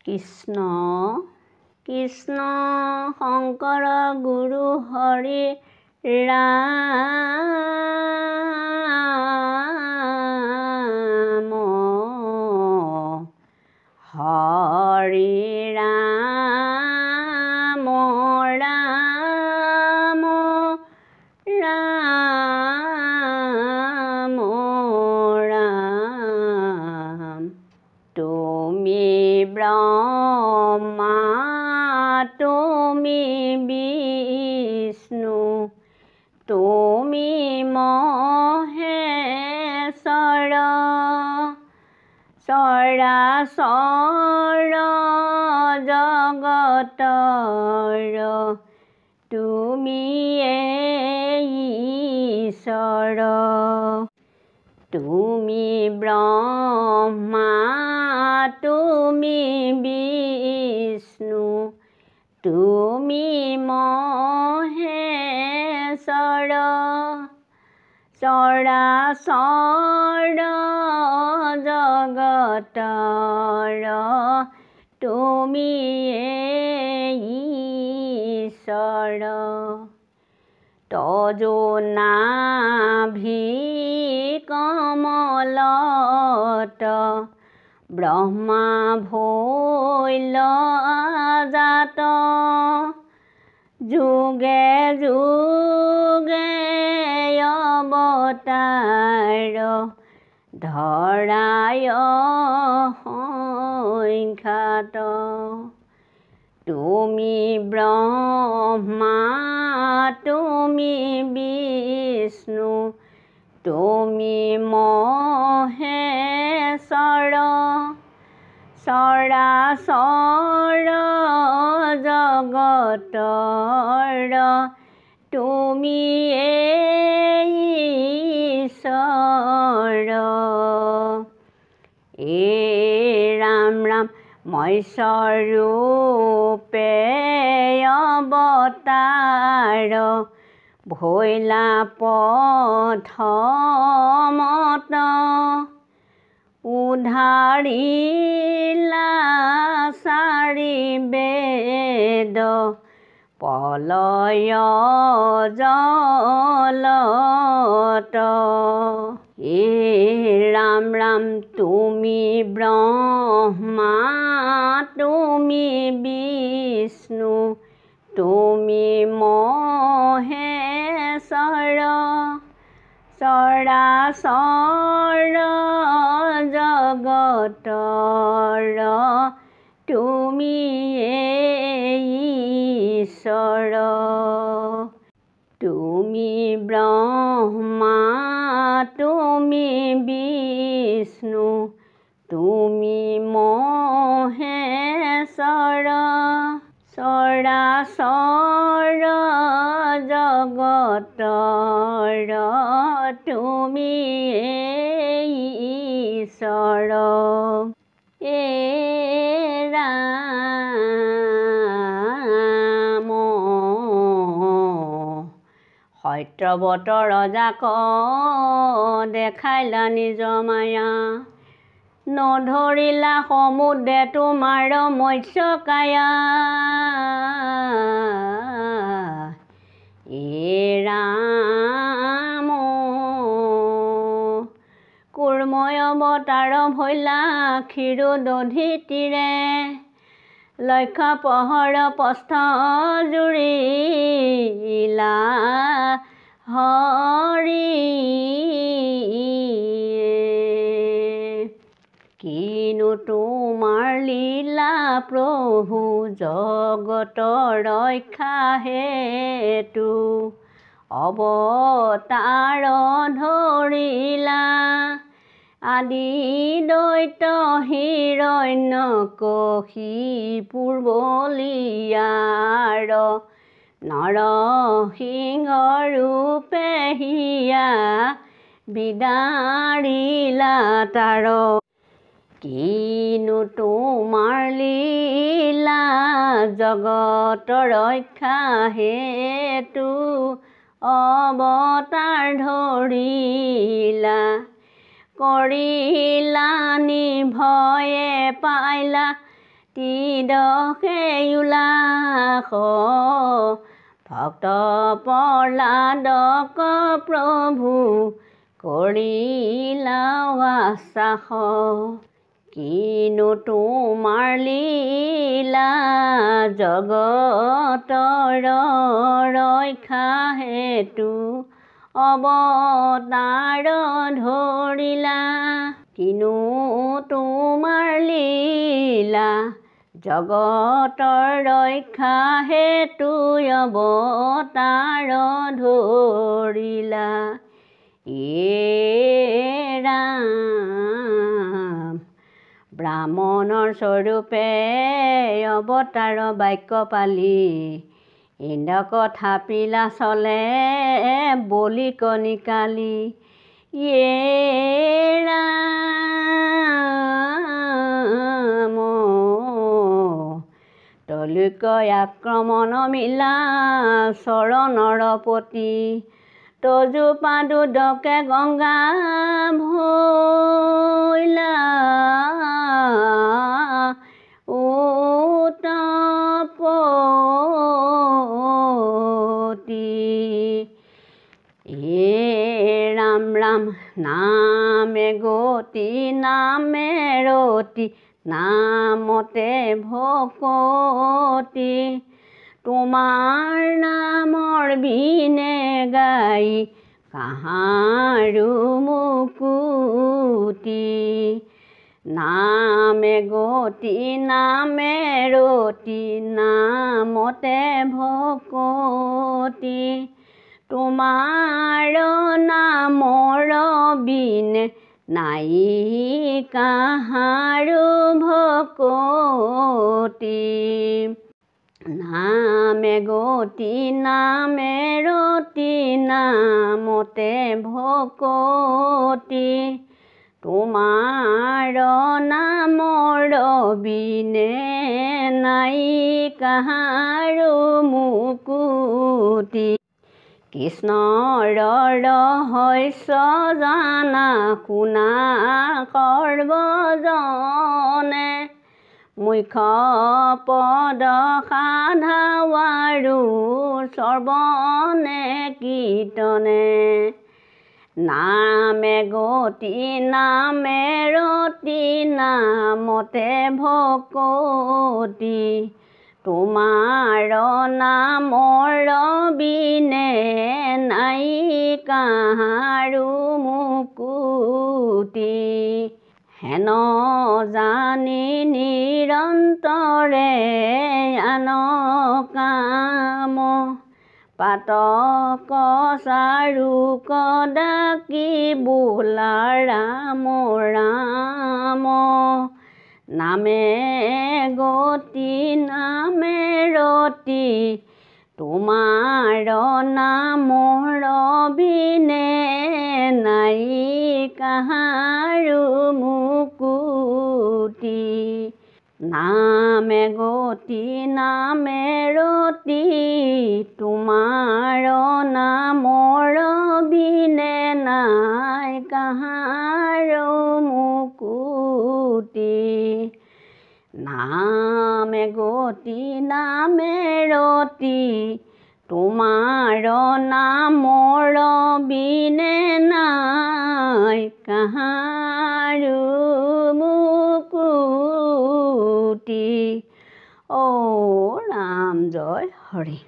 কৃষ্ণ কৃষ্ণ শংকৰ গুৰু হৰি ৰাম হৰি ৰাম ৰাম ৰাম ৰাম তুমি ব্ৰহ্মা তুমি বিষ্ণু তুমি মহেশ্বৰ চৰাচৰ জগতৰ তুমিয়ে ঈশ্বৰ তুমি ব্ৰহ্মা তুমি বিষ্ণু তুমি মহেশ্বৰ চৰাচৰ জগতৰ তুমিয়ে ঈশ্বৰ তজো নাভি কমলত ব্ৰহ্মা ভৈল জাত যুগে যুগে অৱতাৰ ধৰায় সংখ্যাত তুমি ব্ৰহ্মা তুমি বিষ্ণু তুমি মহেশ্বৰ চৰাচৰ জগতৰ তুমিয়ে ঈশ্বৰ ৰাম ৰাম মৎস্যৰূপে অৱতাৰ ভৈলা প্ৰথমত উদ্ধাৰিলা চাৰি বেদ প্ৰলয় জলত ৰাম ৰাম তুমি ব্ৰহ্মা তুমি বিষ্ণু তুমি মহেশ্বৰ চৰাচৰ জগতৰ তুমিয়ে ঈশ্বৰ তুমি ব্ৰহ্মা তুমি বিষ্ণু তুমি মহেশ্বৰ চৰাচৰ জগতৰ তুমিয়ে ঈশ্বৰ ৰাম সত্যব্ৰত ৰজাক দেখাইলা নিজ মায়া নধৰিলা সমুদ্ৰে তোমাৰ মৎস্যকায়া ৰাম কুৰ্ময় অৱতাৰ ভৈলা ক্ষীৰোদধি তীৰে লক্ষ্য পহৰ প্ৰস্থ জুৰিলা হৰি কিনো তোমাৰ লীলা প্ৰভু জগতৰ ৰক্ষা হেতু অৱতাৰ ধৰিলা আদি দৈত্য হিৰণ্যকশিপুৰ বলিয়াৰ নৰসিংহ ৰূপে হিয়া বিদাৰিলা তাৰ কিনো তোমাৰ লীলা জগতৰ ৰক্ষা হেতু অৱতাৰ ধৰিলা কৰিলা নিভয়ে পাইলা তিদশে উলাস ভক্ত প্ৰহ্লাদক প্ৰভু কৰিলা আশ্বাস কিনো তোমাৰ লীলা জগতৰ ৰক্ষা হেতু অৱতাৰ ধৰিলা কিনো তোমাৰ লীলা জগতৰ ৰক্ষা হেতু অৱতাৰ ধৰিলা ৰাম ব্ৰাহ্মণৰ স্বৰূপে অৱতাৰ বাক্য পালি ইন্দ্ৰক থাপিলা চলে বলি কণিকালি ৰাম তলুকৈ আক্ৰমণ মিলা চৰণৰ পতি তজু পাদুদকে গংগা ভৈলা উতপতি ৰাম ৰাম নামে গতি নামে ৰতি নামতে ভকতি তোমাৰ নামৰ বিনে গাই কাহাৰো মুকুতি নামে গতি নামে ৰতি নামতে ভকতি তোমাৰ নামৰ বিনে নাই কাহাৰো ভকতি নামে গতি নামে ৰতি নামতে ভকতি তোমাৰ নামৰ বিনে নাই কাহাৰো মুকুতি কৃষ্ণৰ ৰহস্য জানা শুনা সৰ্বজনে মুখ্য পদ সাধাৱাৰো শ্ৰৱণে কীৰ্তনে নামে গতি নামে ৰতি নামতে ভকতি তোমাৰ নামৰ বিনে নাই কাহাৰো মুকুতি হেন জানি নিৰন্তৰে আন কাম পাতক চাৰুক ডাকি বোলা ৰাম ৰাম নামে গতি নামে ৰতি তোমাৰ নামৰ বিনে নাই কাহাৰো মুকুতি নামে গতি নামে ৰতি তোমাৰ নামৰ বিনে নাই কাহাৰো মুকুতি নামে গতি নামে ৰতি তোমাৰ নামৰ বিনে নাই কাহাৰো মুকুতি। ও ৰাম জয় হৰি।